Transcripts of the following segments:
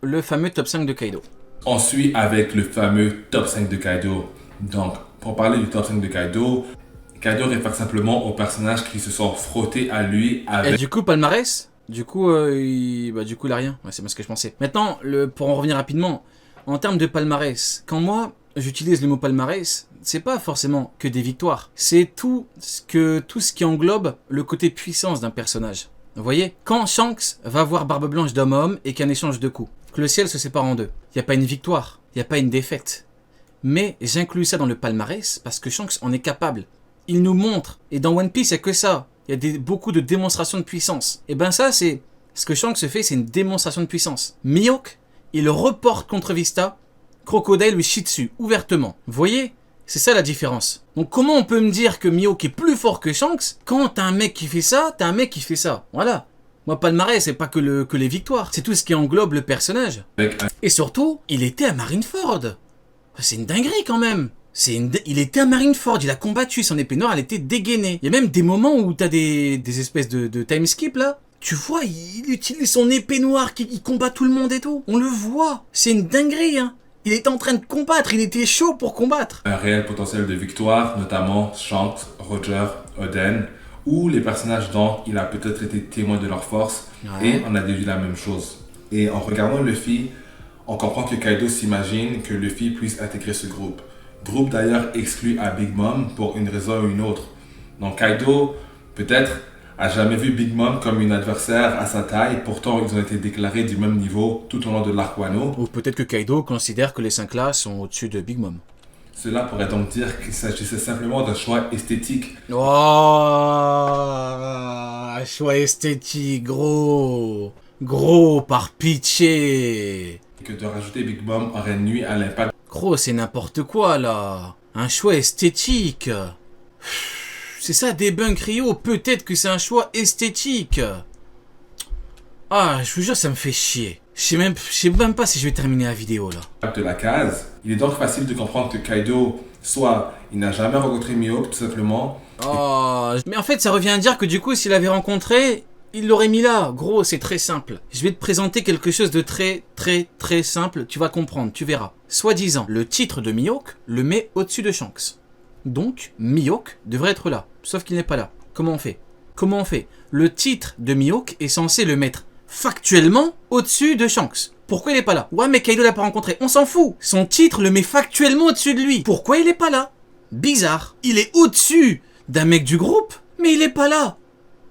le fameux top 5 de Kaido. On suit avec le fameux top 5 de Kaido. Donc, pour parler du top 5 de Kaido, Kaido réfère simplement aux personnages qui se sont frottés à lui Et avec... du coup, palmarès, du coup, il a rien. Ouais, c'est bien ce que je pensais. Maintenant, pour en revenir rapidement, en termes de palmarès, quand moi, j'utilise le mot palmarès, c'est pas forcément que des victoires. C'est tout ce qui englobe le côté puissance d'un personnage. Vous voyez, quand Shanks va voir Barbe Blanche d'homme à homme et qu'un échange de coups, que le ciel se sépare en deux, il n'y a pas une victoire, il n'y a pas une défaite. Mais j'inclus ça dans le palmarès parce que Shanks en est capable. Il nous montre, et dans One Piece, il n'y a que ça. Il y a beaucoup de démonstrations de puissance. Et ben ça, c'est ce que Shanks fait, c'est une démonstration de puissance. Mihawk, il reporte contre Vista, Crocodile lui chie dessus, ouvertement. Vous voyez? C'est ça la différence. Donc comment on peut me dire que Mihawk est plus fort que Shanks quand t'as un mec qui fait ça, t'as un mec qui fait ça. Voilà. Moi, palmarès, c'est pas que les victoires. C'est tout ce qui englobe le personnage. Et surtout, il était à Marineford. C'est une dinguerie quand même. Il était à Marineford, il a combattu, son épée noire, elle était dégainée. Il y a même des moments où t'as des espèces de time skip là. Tu vois, il utilise son épée noire, il combat tout le monde et tout. On le voit. C'est une dinguerie, hein. Il était en train de combattre, il était chaud pour combattre. Un réel potentiel de victoire, notamment Shanks, Roger, Oden, où les personnages dont il a peut-être été témoin de leur force, Ouais. et on a déduit la même chose. Et en regardant Luffy, on comprend que Kaido s'imagine que Luffy puisse intégrer ce groupe. Groupe d'ailleurs exclu à Big Mom pour une raison ou une autre. Donc Kaido, peut-être, a jamais vu Big Mom comme une adversaire à sa taille, pourtant ils ont été déclarés du même niveau tout au long de l'arc Wano. Ou peut-être que Kaido considère que les 5 là sont au-dessus de Big Mom. Cela pourrait donc dire qu'il s'agissait simplement d'un choix esthétique. Oh, choix esthétique, gros. Gros, par pitié. Que de rajouter Big Mom aurait nuit à l'impact. Gros, c'est n'importe quoi, là. Un choix esthétique. C'est ça, débunk Rio. Peut-être que c'est un choix esthétique. Ah, je vous jure, ça me fait chier. Je sais même pas si je vais terminer la vidéo, là. De la case. Il est donc facile de comprendre que Kaido, soit il n'a jamais rencontré Mihawk tout simplement. Oh, mais en fait, ça revient à dire que du coup, s'il avait rencontré, il l'aurait mis là. Gros, c'est très simple. Je vais te présenter quelque chose de très simple. Tu vas comprendre, tu verras. Soi-disant, le titre de Mihawk le met au-dessus de Shanks. Donc, Mihawk devrait être là. Sauf qu'il n'est pas là. Comment on fait? Le titre de Mihawk est censé le mettre factuellement au-dessus de Shanks. Pourquoi il est pas là? Ouais, mais Kaido l'a pas rencontré. On s'en fout. Son titre le met factuellement au-dessus de lui. Pourquoi il est pas là? Bizarre. Il est au-dessus d'un mec du groupe, mais il est pas là.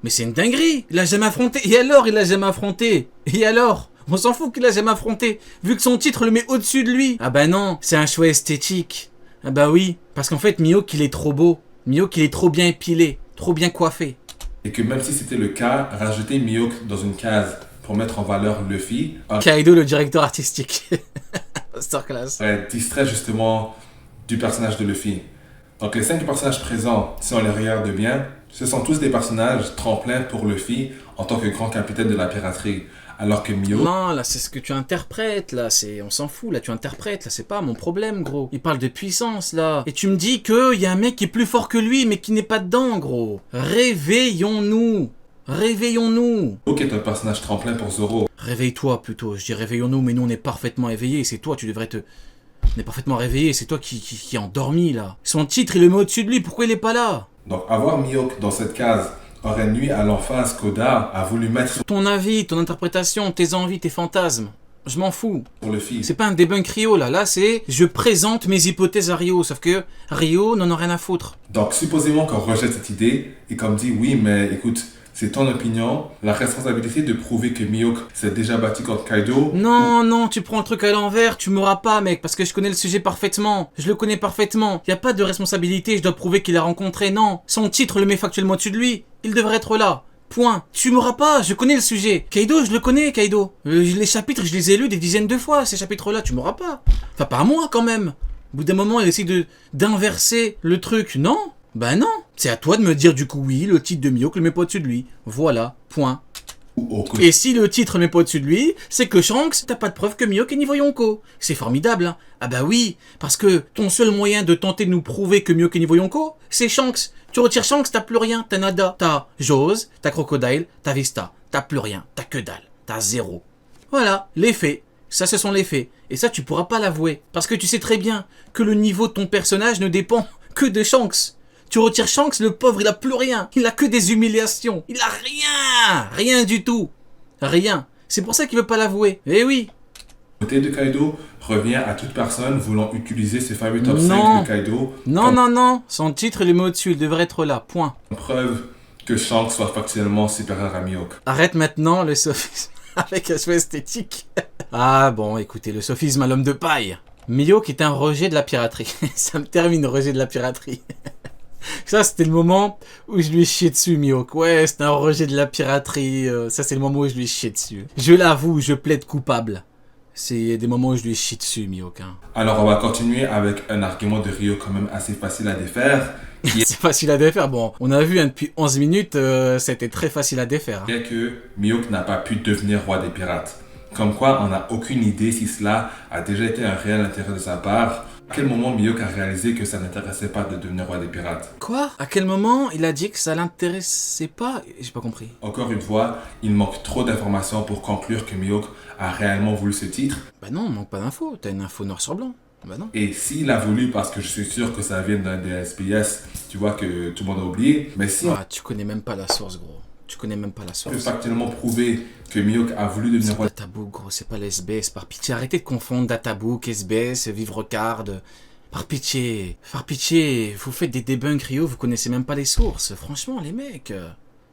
Mais c'est une dinguerie. Il l'a jamais affronté. Et alors, il l'a jamais affronté. Et alors? On s'en fout qu'il l'a jamais affronté. Vu que son titre le met au-dessus de lui. Ah bah non, c'est un choix esthétique. Ah bah oui. Parce qu'en fait, Mihawk, il est trop beau. Mihawk, il est trop bien épilé. Trop bien coiffé. Et que même si c'était le cas, rajouter Mihawk dans une case pour mettre en valeur Luffy Kaido, le directeur artistique. Masterclass. aurait distrait justement du personnage de Luffy. Donc les 5 personnages présents, si on les regarde bien, ce sont tous des personnages tremplins pour Luffy en tant que grand capitaine de la piraterie. Alors que Mihawk... Non, là, c'est ce que tu interprètes, là. On s'en fout, là, tu interprètes, là. C'est pas mon problème, gros. Il parle de puissance, là. Et tu me dis qu'il y a un mec qui est plus fort que lui, mais qui n'est pas dedans, gros. Réveillons-nous. Réveillons-nous. Mihawk est un personnage tremplin pour Zoro. Réveille-toi, plutôt. Je dis réveillons-nous, mais nous, on est parfaitement éveillés. C'est toi, tu devrais te... On est parfaitement réveillé. C'est toi qui est endormi, là. Son titre, il le met au-dessus de lui. Pourquoi il est pas là? Donc avoir Mihawk dans cette case aurait nuit à l'emphase qu'Oda a voulu mettre sur Ton avis, ton interprétation, tes envies, tes fantasmes. Je m'en fous. Luffy. C'est pas un debunk Rio, là. Là, c'est... Je présente mes hypothèses à Rio. Sauf que Rio n'en a rien à foutre. Donc supposément qu'on rejette cette idée et qu'on me dit oui mais écoute, c'est ton opinion, la responsabilité de prouver que Mihawk s'est déjà battu contre Kaido. Non, tu prends le truc à l'envers, tu m'auras pas, mec, parce que je connais le sujet parfaitement. Je le connais parfaitement. Y a pas de responsabilité, je dois prouver qu'il a rencontré, non. Son titre le met factuellement au-dessus de lui. Il devrait être là. Point. Tu m'auras pas, je connais le sujet. Kaido, je le connais, Kaido. Les chapitres, je les ai lus des dizaines de fois, ces chapitres-là, tu m'auras pas. Enfin, pas à moi, quand même. Au bout d'un moment, il essaie d'inverser le truc, non? Bah non. C'est à toi de me dire du coup oui, le titre de Mihawk le met pas au-dessus de lui. Voilà, point. Et si le titre met pas au-dessus de lui, c'est que Shanks, t'as pas de preuve que Mihawk est niveau Yonko. C'est formidable, hein. Ah bah oui, parce que ton seul moyen de tenter de nous prouver que Mihawk est niveau Yonko, c'est Shanks. Tu retires Shanks, t'as plus rien, t'as nada. T'as Jose, t'as Crocodile, t'as Vista. T'as plus rien, t'as que dalle, t'as zéro. Voilà, les faits. Ça, ce sont les faits. Et ça, tu pourras pas l'avouer. Parce que tu sais très bien que le niveau de ton personnage ne dépend que de Shanks. Tu retires Shanks, le pauvre, il a plus rien. Il a que des humiliations. Il a rien. Rien du tout. Rien. C'est pour ça qu'il veut pas l'avouer. Eh oui. Le côté de Kaido revient à toute personne voulant utiliser ce fameux top 5 de Kaido. Non. Son titre, il le met au-dessus. Il devrait être là. Point. Preuve que Shanks soit factuellement supérieur à Mihawk. Arrête maintenant le sophisme avec un choix esthétique. Ah bon, écoutez, le sophisme à l'homme de paille. Mihawk est un rejet de la piraterie. Ça me termine, rejet de la piraterie. Ça, c'était le moment où je lui ai chié dessus, Mihawk. Ouais, c'était un rejet de la piraterie. Ça, c'est le moment où je lui ai chié dessus. Je l'avoue, je plaide coupable. C'est des moments où je lui ai chié dessus, Mihawk. Hein. Alors, on va continuer avec un argument de Ryo quand même assez facile à défaire. C'est facile à défaire. Bon, on a vu hein, depuis 11 minutes, c'était très facile à défaire. Hein. Que Mihawk n'a pas pu devenir roi des pirates. Comme quoi, on n'a aucune idée si cela a déjà été un réel intérêt de sa part. À quel moment Mihawk a réalisé que ça n'intéressait pas de devenir roi des pirates? Quoi? À quel moment il a dit que ça l'intéressait pas? J'ai pas compris. Encore une fois, il manque trop d'informations pour conclure que Mihawk a réellement voulu ce titre. Bah non, manque pas d'infos. T'as une info noir sur blanc. Bah non. Et s'il a voulu, parce que je suis sûr que ça vient d'un des SPS, tu vois que tout le monde a oublié, mais si Ah, tu connais même pas la source, gros. Tu connais même pas la on source. peut factuellement prouver que Mihawk a voulu devenir C'est roi. Databook, gros, c'est pas l'SBS. Par pitié, arrêtez de confondre Databook, SBS, Vivre Card. Par pitié, vous faites des debunks Rio, vous connaissez même pas les sources. Franchement, les mecs,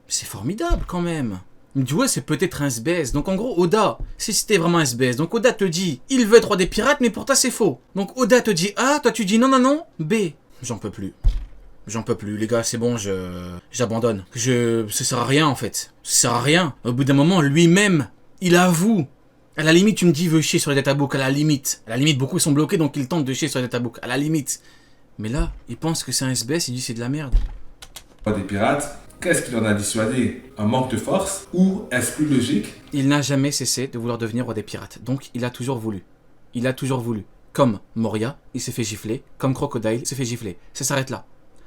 c'est formidable quand même. Il me dit, ouais, c'est peut-être un SBS. Donc en gros, Oda, si c'était vraiment un SBS, donc Oda te dit, il veut être roi des pirates, mais pour toi c'est faux. Donc Oda te dit A, toi tu dis non, B. J'en peux plus. J'en peux plus, les gars, c'est bon, j'abandonne. Ça sert à rien en fait. Ça sert à rien. Au bout d'un moment, lui-même, il avoue. À la limite, tu me dis, veut chier sur les databooks, à la limite. À la limite, beaucoup sont bloqués, donc ils tentent de chier sur les databooks. À la limite. Mais là, il pense que c'est un SBS, il dit c'est de la merde. Des pirates, qu'est-ce qui en a dissuadé? Un manque de force? Ou est-ce plus logique? Il n'a jamais cessé de vouloir devenir roi des pirates. Donc, il a toujours voulu. Il a toujours voulu. Comme Moria, il s'est fait gifler. Comme Crocodile, il s'est fait gifler. Ça s'arrête là.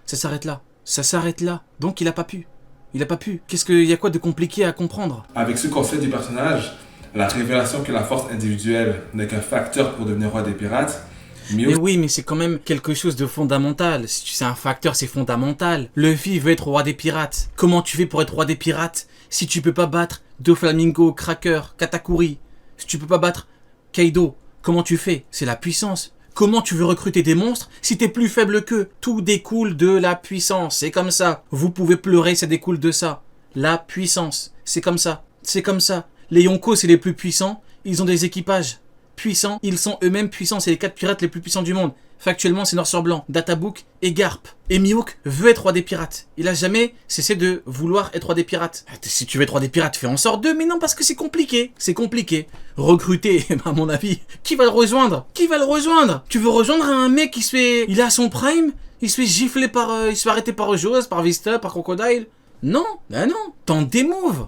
Ça s'arrête là. Ça s'arrête là. Donc, il a pas pu. Il a pas pu. Y a quoi de compliqué à comprendre? Avec ce concept du personnage, la révélation que la force individuelle n'est qu'un facteur pour devenir roi des pirates, Mais oui, mais c'est quand même quelque chose de fondamental. Si c'est un facteur, c'est fondamental. Luffy veut être roi des pirates. Comment tu fais pour être roi des pirates si tu peux pas battre Doflamingo, Cracker, Katakuri? Si tu peux pas battre Kaido, comment tu fais? C'est la puissance. Comment tu veux recruter des monstres si t'es plus faible qu'eux? Tout découle de la puissance. C'est comme ça. Vous pouvez pleurer, ça découle de ça. La puissance. C'est comme ça. C'est comme ça. Les Yonko, c'est les plus puissants. Ils ont des équipages puissants. Ils sont eux-mêmes puissants. C'est les 4 pirates les plus puissants du monde. Factuellement, c'est noir sur blanc. Databook et Garp. Et Mihawk veut être roi des pirates. Il a jamais cessé de vouloir être roi des pirates. Si tu veux être roi des pirates, fais en sorte de. Mais non, parce que c'est compliqué. C'est compliqué. Recruter, à mon avis, qui va le rejoindre? Qui va le rejoindre? Tu veux rejoindre un mec qui se fait... Il est à son prime? Il se fait gifler par... il se fait arrêter par Eugos, par Vista, par Crocodile? Non. Ben non. Tente des moves.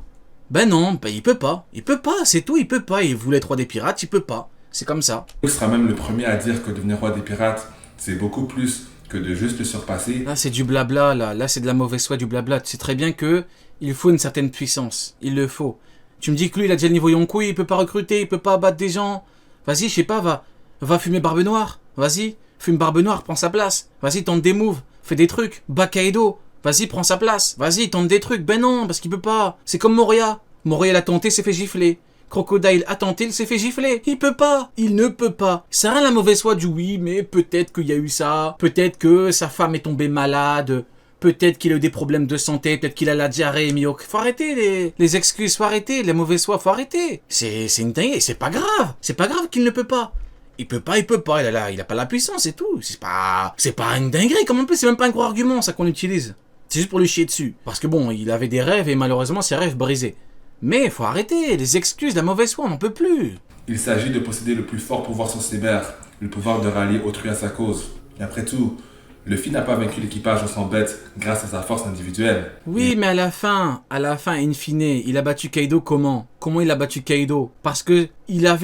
Ben non, ben il peut pas. Il peut pas, c'est tout, il peut pas. Il voulait être roi des pirates, il peut pas. C'est comme ça. Il sera même le premier à dire que devenir roi des pirates, c'est beaucoup plus que de juste le surpasser. Là, c'est du blabla, là. Là, c'est de la mauvaise foi, du blabla. Tu sais très bien que il faut une certaine puissance. Il le faut. Tu me dis que lui, il a déjà le niveau Yonko, il peut pas recruter, il peut pas abattre des gens. Vas-y, je sais pas, va fumer Barbe Noire. Vas-y, fume Barbe Noire, prends sa place. Vas-y, tente des moves, fais des trucs. Bat Kaido. Vas-y, prends sa place. Vas-y, tente des trucs. Ben non, parce qu'il peut pas. C'est comme Moria. Moria l'a tenté, s'est fait gifler. Crocodile a tenté, il s'est fait gifler. Il peut pas. Il ne peut pas. C'est rien la mauvaise foi du oui, mais peut-être qu'il y a eu ça. Peut-être que sa femme est tombée malade. Peut-être qu'il a eu des problèmes de santé. Peut-être qu'il a la diarrhée, Mihawk. Faut arrêter les excuses. Faut arrêter. La mauvaise foi, faut arrêter. C'est une dinguerie. C'est pas grave. C'est pas grave qu'il ne peut pas. Il peut pas. Il a pas la puissance et tout. C'est pas une dinguerie. Comme on peut, c'est même pas un gros argument, ça qu'on utilise. C'est juste pour lui chier dessus. Parce que bon, il avait des rêves et malheureusement, ses rêves brisés. Mais faut arrêter, les excuses, la mauvaise foi, on n'en peut plus. Il s'agit de posséder le plus fort pouvoir sur Cyber, le pouvoir de rallier autrui à sa cause. Et après tout, Luffy n'a pas vaincu l'équipage de son bête grâce à sa force individuelle. Oui, mais à la fin, in fine, il a battu Kaido comment? Comment il a battu Kaido? Parce que il a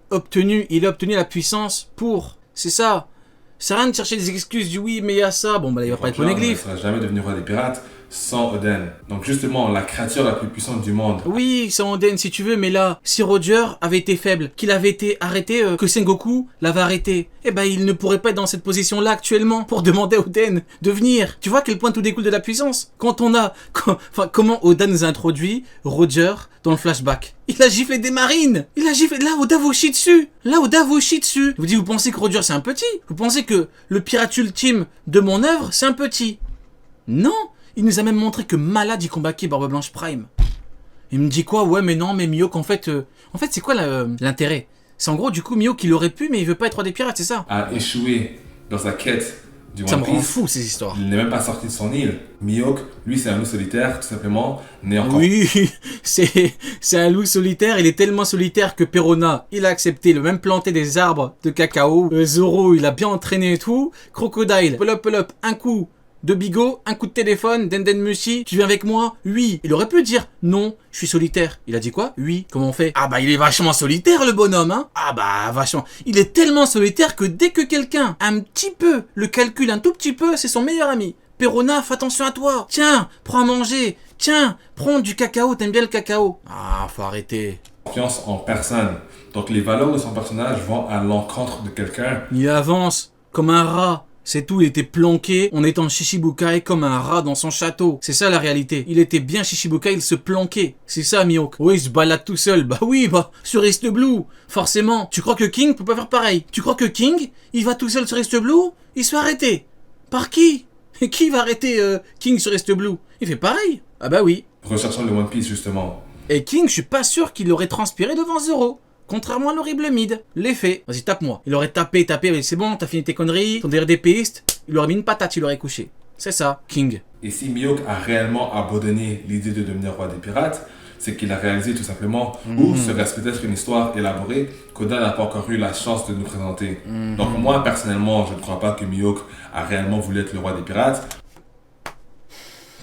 obtenu la puissance pour... C'est ça. C'est rien de chercher des excuses du oui, mais il y a ça. Bon, bah il va pas être poneglyphe. Il ne sera jamais devenu roi des pirates sans Oden. Donc justement, la créature la plus puissante du monde. Oui, sans Oden si tu veux, mais là, si Roger avait été faible, qu'il avait été arrêté, que Sengoku l'avait arrêté, eh ben il ne pourrait pas être dans cette position-là actuellement pour demander à Oden de venir. Tu vois à quel point tout découle de la puissance? Comment Oda nous a introduit Roger dans le flashback? Il a giflé des marines. Il a giflé. Là, Oda vous chie dessus. Vous pensez que Roger c'est un petit? Vous pensez que le pirate ultime de mon œuvre c'est un petit? Non. Il nous a même montré que malade il combattait Barbe Blanche Prime. Il me dit quoi? Ouais, mais non, mais Mihawk, en fait, c'est quoi l'intérêt? C'est en gros, du coup, Mihawk, il aurait pu, mais il veut pas être roi des pirates, c'est ça? A échoué dans sa quête du Ça One me rend Piece. fou, ces histoires. Il n'est même pas sorti de son île. Mihawk, lui, c'est un loup solitaire, tout simplement, né encore. Oui, c'est un loup solitaire. Il est tellement solitaire que Perona, il a accepté de même planter des arbres de cacao. Zoro, il a bien entraîné et tout. Crocodile, pull up, un coup de bigot, un coup de téléphone, Denden Mushi, tu viens avec moi? Oui. Il aurait pu dire non, je suis solitaire. Il a dit quoi? Oui. Comment on fait? Ah bah il est vachement solitaire le bonhomme, hein. Ah bah vachement. Il est tellement solitaire que dès que quelqu'un un petit peu le calcule un tout petit peu, c'est son meilleur ami. Perona, fais attention à toi. Tiens, prends à manger. Tiens, prends du cacao, t'aimes bien le cacao. Ah, faut arrêter. Confiance en personne. Donc les valeurs de son personnage vont à l'encontre de quelqu'un. Il avance comme un rat. C'est tout, il était planqué en étant Shishibukai comme un rat dans son château. C'est ça la réalité. Il était bien Shishibukai, il se planquait. C'est ça Mihawk. Oui, il se balade tout seul. Bah oui, sur East Blue. Forcément. Tu crois que King peut pas faire pareil? Tu crois que King, il va tout seul sur East Blue? Il se fait arrêter. Par qui? Qui va arrêter King sur East Blue? Il fait pareil. Ah bah oui. Recherchant le One Piece, justement. Et King, je suis pas sûr qu'il aurait transpiré devant Zoro. Contrairement à l'horrible mid. Les faits. Vas-y, tape-moi. Il aurait tapé, mais c'est bon, t'as fini tes conneries. Ton DPiste, il aurait mis une patate, il aurait couché. C'est ça, King. Et si Mihawk a réellement abandonné l'idée de devenir roi des pirates, c'est qu'il a réalisé tout simplement, ou serait-ce peut-être une histoire élaborée qu'Oda n'a pas encore eu la chance de nous présenter. Donc moi, personnellement, je ne crois pas que Mihawk a réellement voulu être le roi des pirates.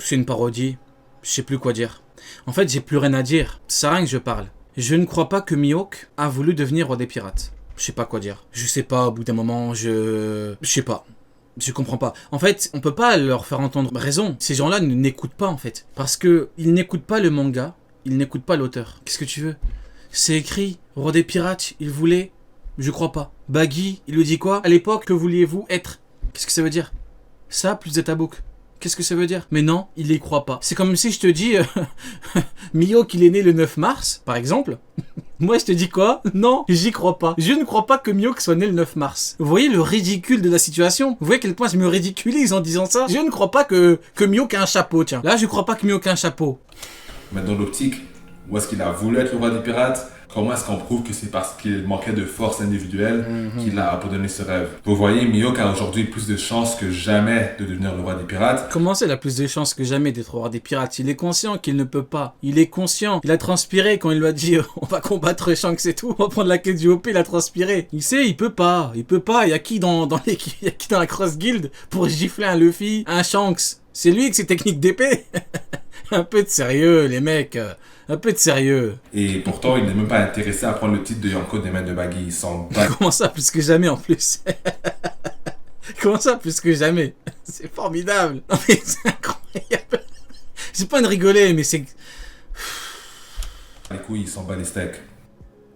C'est une parodie. Je sais plus quoi dire. En fait, j'ai plus rien à dire. Ça sert à rien que je parle. Je ne crois pas que Mihawk a voulu devenir roi des pirates. Je sais pas quoi dire. Je sais pas, au bout d'un moment, je sais pas. Je comprends pas. En fait, on peut pas leur faire entendre raison. Ces gens-là n'écoutent pas, en fait. Parce que ils n'écoutent pas le manga, ils n'écoutent pas l'auteur. Qu'est-ce que tu veux? C'est écrit, roi des pirates, il voulait. Je crois pas. Baggy, il lui dit quoi? À l'époque, que vouliez-vous être? Qu'est-ce que ça veut dire? Ça, plus Databook. Qu'est-ce que ça veut dire? Mais non, il y croit pas. C'est comme si je te dis, Mihawk, il est né le 9 mars, par exemple. Moi, je te dis quoi? Non, j'y crois pas. Je ne crois pas que Mihawk soit né le 9 mars. Vous voyez le ridicule de la situation? Vous voyez à quel point je me ridiculise en disant ça? Je ne crois pas que Mihawk a un chapeau, tiens. Là, je crois pas que Mihawk a un chapeau. Mais dans l'optique, où est-ce qu'il a voulu être le roi des pirates? Comment est-ce qu'on prouve que c'est parce qu'il manquait de force individuelle qu'il a abandonné ce rêve? Vous voyez, Mihawk a aujourd'hui plus de chances que jamais de devenir le roi des pirates. Comment c'est, il a plus de chances que jamais d'être roi des pirates? Il est conscient qu'il ne peut pas. Il est conscient. Il a transpiré quand il lui a dit on va combattre Shanks et tout. On va prendre la quête du OP, il a transpiré. Il sait, il peut pas. Il peut pas. Il y a qui dans la Cross Guild pour gifler un Luffy, un Shanks? C'est lui avec ses techniques d'épée. Un peu de sérieux, les mecs. Un peu de sérieux. Et pourtant, il n'est même pas intéressé à prendre le titre de Yonko des mains de Baggy. Il s'en bat. Comment ça, plus que jamais en plus? Comment ça, plus que jamais? C'est formidable. Non mais c'est incroyable. C'est pas une rigolée, mais c'est... Les couilles, il s'en bat les steaks.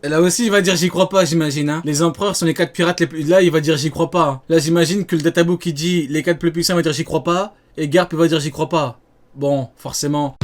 Et là aussi, il va dire j'y crois pas, j'imagine. Hein. Les empereurs sont les 4 pirates les plus... Là, il va dire j'y crois pas. Là, j'imagine que le databook qui dit les 4 plus puissants va dire j'y crois pas. Et Garp, il va dire j'y crois pas. Bon, forcément...